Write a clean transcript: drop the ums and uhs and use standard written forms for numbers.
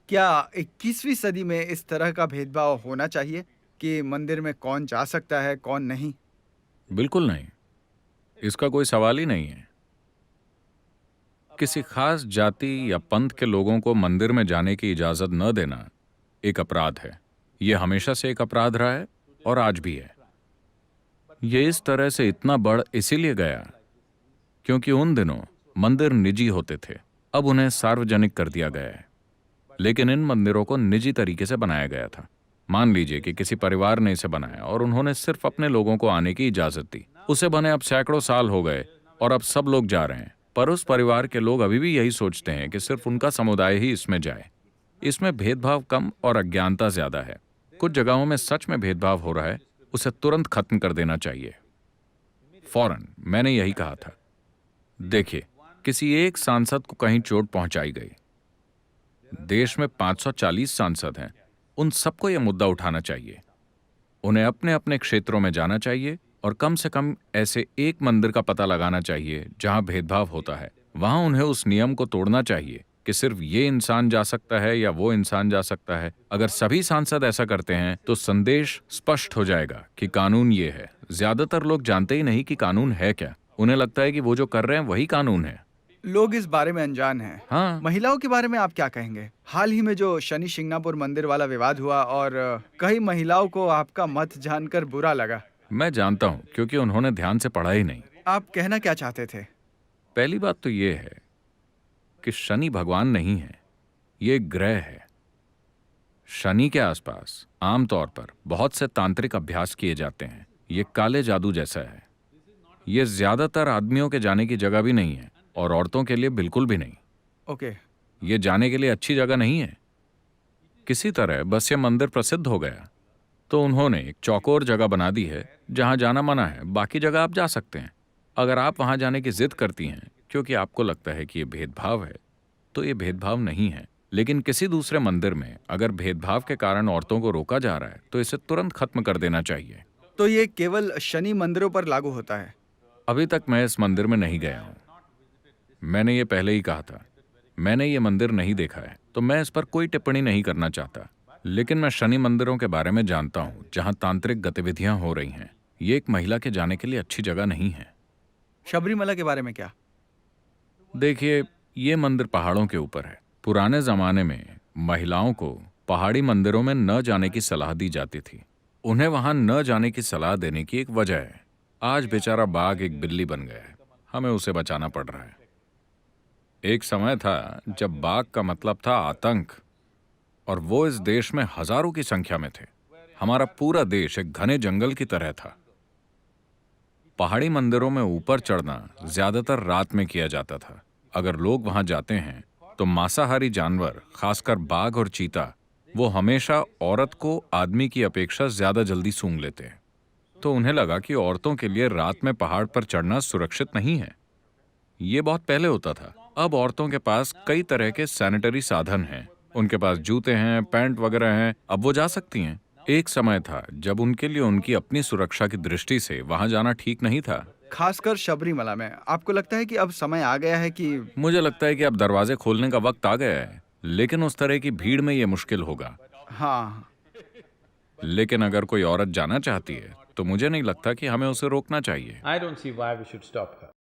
क्या 21वीं सदी में इस तरह का भेदभाव होना चाहिए कि मंदिर में कौन जा सकता है, कौन नहीं? बिल्कुल नहीं। इसका कोई सवाल ही नहीं है। किसी खास जाति या पंथ के लोगों को मंदिर में जाने की इजाजत न देना एक अपराध है। यह हमेशा से एक अपराध रहा है और आज भी है। यह इस तरह से इतना बढ़ इसीलिए गया क्योंकि उन दिनों मंदिर निजी होते थे। अब उन्हें सार्वजनिक कर दिया गया है। लेकिन इन मंदिरों को निजी तरीके से बनाया गया था। मान लीजिए कि किसी परिवार ने इसे बनाया और उन्होंने सिर्फ अपने लोगों को आने की इजाजत दी। उसे बने अब सैकड़ों साल हो गए और अब सब लोग जा रहे हैं, पर उस परिवार के लोग अभी भी यही सोचते हैं कि सिर्फ उनका समुदाय ही इसमें जाए। इसमें भेदभाव कम और अज्ञानता ज्यादा है। कुछ जगहों में सच में भेदभाव हो रहा है, उसे तुरंत खत्म कर देना चाहिए, फौरन। मैंने यही कहा था। देखिए, किसी एक सांसद को कहीं चोट पहुंचाई गई। देश में 540 सांसद हैं। उन सबको यह मुद्दा उठाना चाहिए। उन्हें अपने अपने क्षेत्रों में जाना चाहिए और कम से कम ऐसे एक मंदिर का पता लगाना चाहिए जहां भेदभाव होता है। वहां उन्हें उस नियम को तोड़ना चाहिए कि सिर्फ ये इंसान जा सकता है या वो इंसान जा सकता है। अगर सभी सांसद ऐसा करते हैं तो संदेश स्पष्ट हो जाएगा कि कानून ये है। ज्यादातर लोग जानते ही नहीं कि कानून है क्या। उन्हें लगता है कि वो जो कर रहे हैं वही कानून है। लोग इस बारे में अनजान हैं। हाँ, महिलाओं के बारे में आप क्या कहेंगे? हाल ही में जो शनि शिंगणापुर मंदिर वाला विवाद हुआ और कई महिलाओं को आपका मत जानकर बुरा लगा। मैं जानता हूं क्योंकि उन्होंने ध्यान से पढ़ा ही नहीं। आप कहना क्या चाहते थे? पहली बात तो ये है कि शनि भगवान नहीं है, ये एक ग्रह है। शनि के आसपास आमतौर पर बहुत से तांत्रिक अभ्यास किए जाते हैं। ये काले जादू जैसा है। ये ज्यादातर आदमियों के जाने की जगह भी नहीं है और औरतों के लिए बिल्कुल भी नहीं। ओके। ये जाने के लिए अच्छी जगह नहीं है। किसी तरह बस ये मंदिर प्रसिद्ध हो गया तो उन्होंने एक चौकोर जगह बना दी है जहां जाना मना है। बाकी जगह आप जा सकते हैं। अगर आप वहां जाने की जिद करती हैं क्योंकि आपको लगता है कि ये भेदभाव है, तो ये भेदभाव नहीं है। लेकिन किसी दूसरे मंदिर में अगर भेदभाव के कारण औरतों को रोका जा रहा है तो इसे तुरंत खत्म कर देना चाहिए। तो ये केवल शनि मंदिरों पर लागू होता है? अभी तक मैं इस मंदिर में नहीं गया हूं। मैंने ये पहले ही कहा था। मैंने ये मंदिर नहीं देखा है तो मैं इस पर कोई टिप्पणी नहीं करना चाहता। लेकिन मैं शनि मंदिरों के बारे में जानता हूं जहां तांत्रिक गतिविधियां हो रही हैं। ये एक महिला के जाने के लिए अच्छी जगह नहीं है। शबरीमला के बारे में क्या? देखिए, ये मंदिर पहाड़ों के ऊपर है। पुराने जमाने में महिलाओं को पहाड़ी मंदिरों में न जाने की सलाह दी जाती थी। उन्हें वहां न जाने की सलाह देने की एक वजह है। आज बेचारा बाघ एक बिल्ली बन गया है। हमें उसे बचाना पड़ रहा है। एक समय था जब बाघ का मतलब था आतंक, और वो इस देश में हजारों की संख्या में थे। हमारा पूरा देश एक घने जंगल की तरह था। पहाड़ी मंदिरों में ऊपर चढ़ना ज्यादातर रात में किया जाता था। अगर लोग वहां जाते हैं तो मांसाहारी जानवर, खासकर बाघ और चीता, वो हमेशा औरत को आदमी की अपेक्षा ज्यादा जल्दी सूंघ लेते हैं। तो उन्हें लगा कि औरतों के लिए रात में पहाड़ पर चढ़ना सुरक्षित नहीं है। ये बहुत पहले होता था। अब औरतों के पास कई तरह के सैनिटरी साधन हैं। उनके पास जूते हैं, पैंट वगैरह हैं। अब वो जा सकती हैं। एक समय था जब उनके लिए उनकी अपनी सुरक्षा की दृष्टि से वहां जाना ठीक नहीं था। खासकर शबरीमला में आपको लगता है कि अब समय आ गया है कि? मुझे लगता है कि अब दरवाजे खोलने का वक्त आ गया है, लेकिन उस तरह की भीड़ में ये मुश्किल होगा। हाँ। लेकिन अगर कोई औरत जाना चाहती है तो मुझे नहीं लगता कि हमें उसे रोकना चाहिए। I don't see why we should stop her.